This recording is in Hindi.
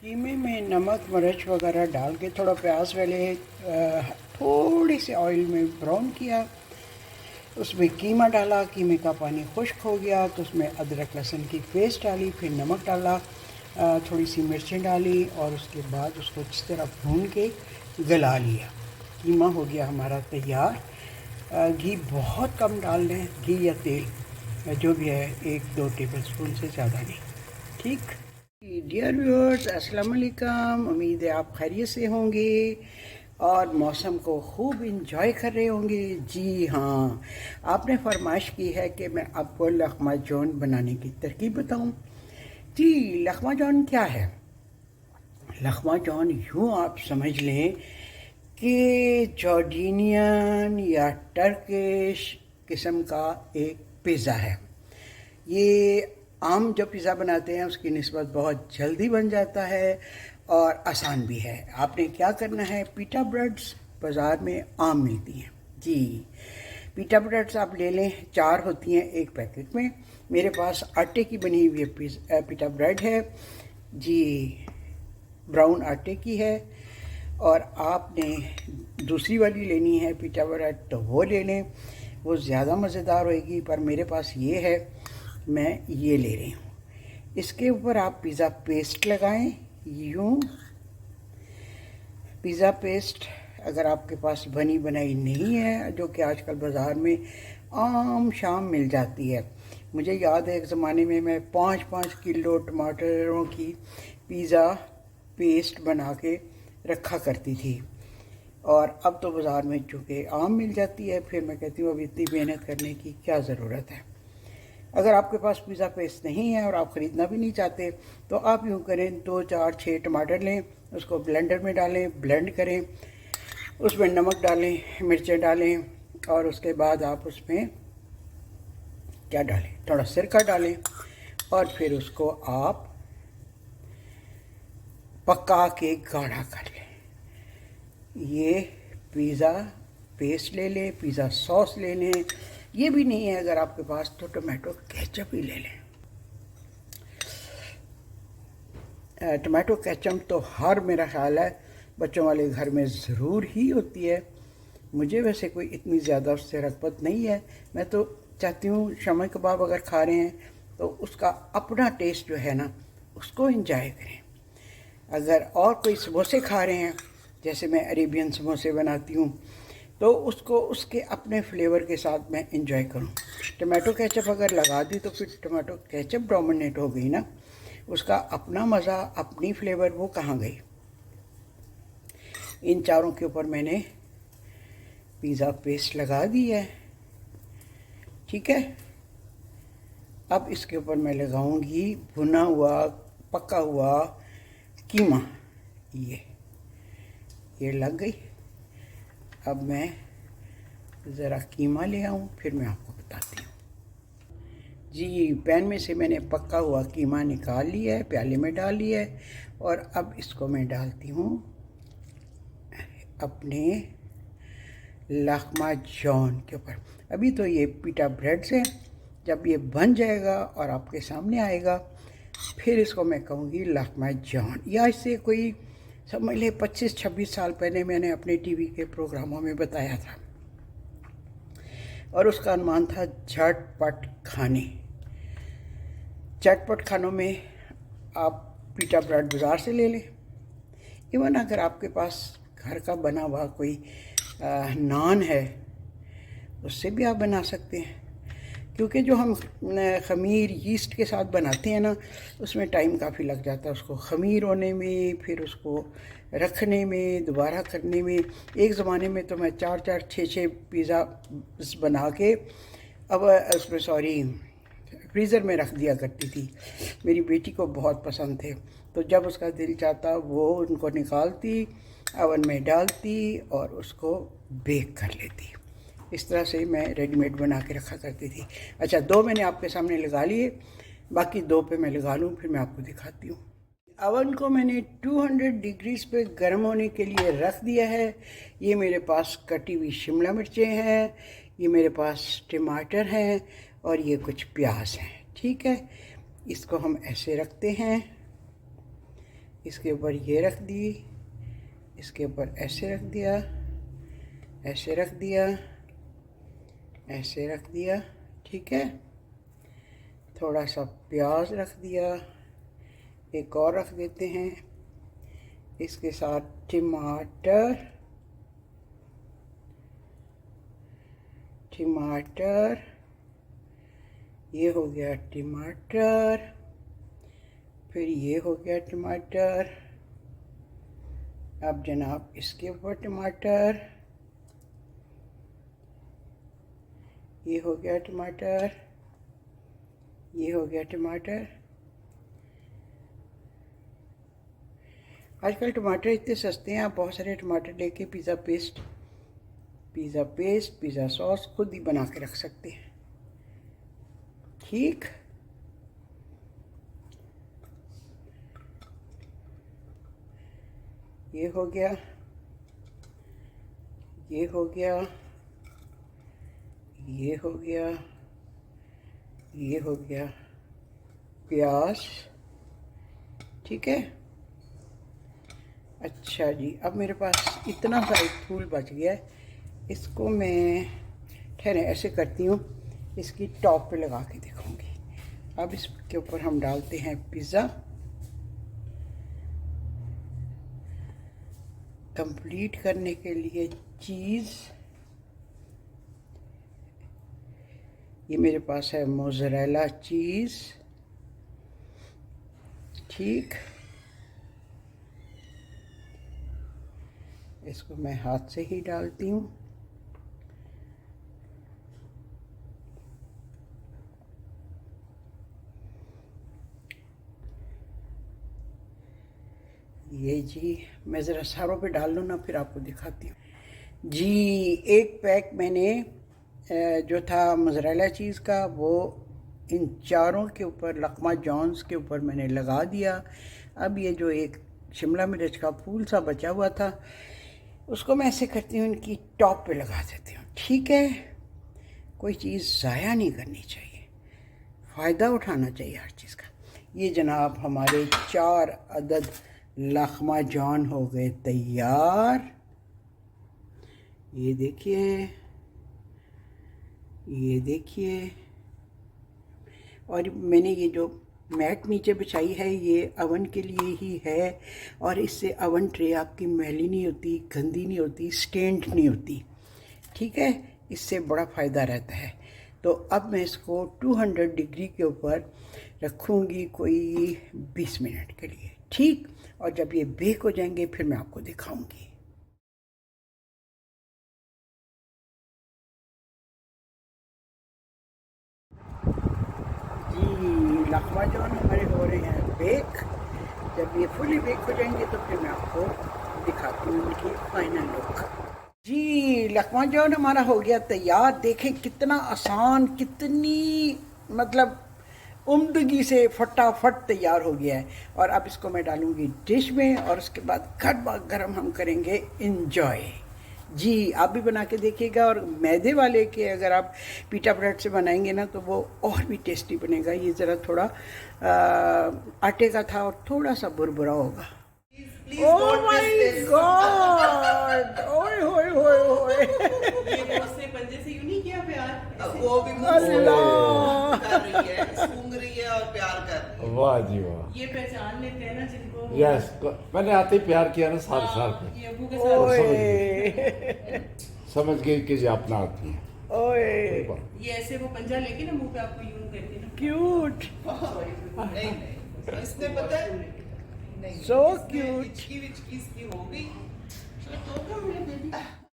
कीमे में नमक मिर्च वगैरह डाल के थोड़ा प्याज पहले थोड़ी से ऑयल में ब्राउन किया। उसमें कीमा डाला, कीमे का पानी खुश्क हो गया तो उसमें अदरक लहसुन की पेस्ट डाली, फिर नमक डाला, थोड़ी सी मिर्चें डाली और उसके बाद उसको अच्छी तरह भून के गला लिया। कीमा हो गया हमारा तैयार। घी बहुत कम डाल लें, घी या तेल जो भी है, 1-2 टेबल स्पून से ज़्यादा नहीं। ठीक। डियर व्यूअर्स, अस्सलाम वालेकुम। उम्मीद है आप खैरियत से होंगे और मौसम को खूब इंजॉय कर रहे होंगे। जी हाँ, आपने फरमाइश की है कि मैं आपको लखमा जॉन बनाने की तरकीब बताऊं। जी, लखमा जॉन क्या है? लखमा जॉन यूँ आप समझ लें कि जॉर्डीनियन या टर्किश किस्म का एक पिज़्ज़ा है। ये आम जो पिज़्ज़ा बनाते हैं उसकी निस्बत बहुत जल्दी बन जाता है और आसान भी है। आपने क्या करना है, पिटा ब्रेड्स बाज़ार में आम मिलती हैं। जी, पिटा ब्रेड्स आप ले लें, 4 होती हैं एक पैकेट में। मेरे पास आटे की बनी हुई पिटा ब्रेड है जी, ब्राउन आटे की है। और आपने दूसरी वाली लेनी है पिटा ब्रेड तो वो ले लें, वो ज़्यादा मज़ेदार होएगी, पर मेरे पास ये है, मैं ये ले रही हूँ। इसके ऊपर आप पिज़्ज़ा पेस्ट लगाएं। यूँ पिज़्ज़ा पेस्ट अगर आपके पास बनी बनाई नहीं है, जो कि आजकल बाज़ार में आम शाम मिल जाती है। मुझे याद है एक ज़माने में मैं 5-5 किलो टमाटरों की पिज़्ज़ा पेस्ट बना के रखा करती थी, और अब तो बाज़ार में चूँकि आम मिल जाती है, फिर मैं कहती हूँ अब इतनी मेहनत करने की क्या ज़रूरत है। अगर आपके पास पिज़्ज़ा पेस्ट नहीं है और आप ख़रीदना भी नहीं चाहते तो आप यूँ करें, 2, 4, 6 टमाटर लें, उसको ब्लेंडर में डालें, ब्लेंड करें, उसमें नमक डालें, मिर्चें डालें, और उसके बाद आप उसमें क्या डालें, थोड़ा सिरका डालें, और फिर उसको आप पका के गाढ़ा कर लें। ये पिज़्ज़ा पेस्ट ले लें, पिज़्ज़ा सॉस ले लें। ये भी नहीं है अगर आपके पास तो टमाटो केचप ही ले लें। टमाटो केचप तो हर, मेरा ख़्याल है, बच्चों वाले घर में ज़रूर ही होती है। मुझे वैसे कोई इतनी ज़्यादा उससे रग़बत नहीं है। मैं तो चाहती हूँ शामी कबाब अगर खा रहे हैं तो उसका अपना टेस्ट जो है ना, उसको एंजॉय करें। अगर और कोई समोसे खा रहे हैं, जैसे मैं अरेबियन समोसे बनाती हूँ, तो उसको उसके अपने फ्लेवर के साथ मैं इंजॉय करूँ। टमाटो केचप अगर लगा दी तो फिर टमाटो केचप डोमिनेट हो गई ना, उसका अपना मज़ा, अपनी फ्लेवर वो कहाँ गई। इन चारों के ऊपर मैंने पिज़्ज़ा पेस्ट लगा दी है, ठीक है। अब इसके ऊपर मैं लगाऊंगी भुना हुआ पका हुआ कीमा। ये लग गई। अब मैं ज़रा कीमा ले आऊँ, फिर मैं आपको बताती हूँ। जी, पैन में से मैंने पका हुआ कीमा निकाल लिया है, प्याले में डाल लिया है, और अब इसको मैं डालती हूँ अपने लखमा जॉन के ऊपर। अभी तो ये पिटा ब्रेड से, जब ये बन जाएगा और आपके सामने आएगा, फिर इसको मैं कहूँगी लखमा जॉन। या इससे कोई समझ ले 25-26 साल पहले मैंने अपने टीवी के प्रोग्रामों में बताया था, और उसका अनुमान था झटपट खाने। झटपट खानों में आप पिटा ब्रेड बाज़ार से ले लें। इवन अगर आपके पास घर का बना हुआ कोई नान है, उससे भी आप बना सकते हैं, क्योंकि जो हम ख़मीर यीस्ट के साथ बनाते हैं ना, उसमें टाइम काफ़ी लग जाता है उसको ख़मीर होने में, फिर उसको रखने में, दोबारा करने में। एक ज़माने में तो मैं 4-4, 6-6 पिज़्ज़ा बना के अब उसमें फ्रीज़र में रख दिया करती थी। मेरी बेटी को बहुत पसंद थे, तो जब उसका दिल चाहता वो उनको निकालती, ओवन में डालती और उसको बेक कर लेती। इस तरह से मैं रेडीमेड बना के रखा करती थी। अच्छा, 2 मैंने आपके सामने लगा लिए, बाकी 2 पे मैं लगा लूँ, फिर मैं आपको दिखाती हूँ। ओवन को मैंने 200 डिग्रीज़ पे गर्म होने के लिए रख दिया है। ये मेरे पास कटी हुई शिमला मिर्चें हैं, ये मेरे पास टमाटर हैं, और ये कुछ प्याज हैं, ठीक है। इसको हम ऐसे रखते हैं, इसके ऊपर ये रख दी, इसके ऊपर ऐसे रख दिया, ऐसे रख दिया, ऐसे रख दिया, ठीक है। थोड़ा सा प्याज रख दिया, एक और रख देते हैं, इसके साथ टमाटर, टमाटर, ये हो गया टमाटर, फिर ये हो गया टमाटर। अब जनाब इसके ऊपर टमाटर, ये हो गया टमाटर, ये हो गया टमाटर। आजकल टमाटर इतने सस्ते हैं, आप बहुत सारे टमाटर लेके पिज़्ज़ा पेस्ट, पिज़्ज़ा सॉस खुद ही बना के रख सकते हैं, ठीक। ये हो गया, ये हो गया, ये हो गया, ये हो गया प्याज, ठीक है। अच्छा जी, अब मेरे पास इतना सा एक फूल बच गया है, इसको मैं ठहरे ऐसे करती हूँ, इसकी टॉप पे लगा के दिखाऊंगी। अब इसके ऊपर हम डालते हैं पिज़्ज़ा, कंप्लीट करने के लिए चीज़। ये मेरे पास है मोज़रेला चीज़, ठीक। इसको मैं हाथ से ही डालती हूँ। ये जी, मैं ज़रा सारों पे डाल लूँ ना, फिर आपको दिखाती हूँ जी। एक पैक मैंने जो था मोज़रेला चीज़ का, वो इन चारों के ऊपर, लकमा जॉन्स के ऊपर मैंने लगा दिया। अब ये जो एक शिमला मिर्च का फूल सा बचा हुआ था, उसको मैं ऐसे करती हूँ, इनकी टॉप पे लगा देती हूँ, ठीक है। कोई चीज़ ज़ाया नहीं करनी चाहिए, फ़ायदा उठाना चाहिए हर चीज़ का। ये जनाब हमारे 4 अदद लखमा जॉन हो गए तैयार। ये देखिए, ये देखिए। और मैंने ये जो मैट नीचे बिछाई है, ये अवन के लिए ही है, और इससे अवन ट्रे आपकी मैली नहीं होती, गंदी नहीं होती, स्टेंड नहीं होती, ठीक है। इससे बड़ा फ़ायदा रहता है। तो अब मैं इसको 200 डिग्री के ऊपर रखूँगी कोई 20 मिनट के लिए, ठीक। और जब ये बेक हो जाएंगे फिर मैं आपको दिखाऊंगी। जी, लखमा जॉन हमारे हो रहे हैं बेक। जब ये फुली बेक हो जाएंगे तो फिर मैं आपको दिखाती हूँ उनकी फाइनल लुक। जी, लखमा जॉन हमारा हो गया तैयार। देखें कितना आसान, कितनी मतलब उम्दगी से फटाफट तैयार हो गया है। और अब इसको मैं डालूंगी डिश में, और उसके बाद गरमा गरम हम करेंगे इंजॉय। जी, आप भी बना के देखिएगा। और मैदे वाले के अगर आप पीटा ब्रेड से बनाएंगे ना, तो वो और भी टेस्टी बनेगा। ये ज़रा थोड़ा आटे का था और थोड़ा सा बुरबुरा होगा। ओह माय गॉड, ओए होए होए होए। ये मुझसे पंजे से यूं नहीं किया प्यार, वो भी अल्लाह कर रही है, सूंघ रही है और प्यार कर रही है। वाह जी वाह। ये पहचान लेते हैं ना जिनको। यस, मैंने आते ही प्यार किया ना साल साल पे, ये अबू के साथ ओए समझ गई कि ये अपना आदमी है। ओए, ये ऐसे वो पंजा लेके ना मुंह पे आपको यूं करके ना। क्यूट, नहीं नहीं, इसने पता है नहीं, So इसने cute. हिचकी विचकी इसकी हो गई, तो क्या मेरे बेबी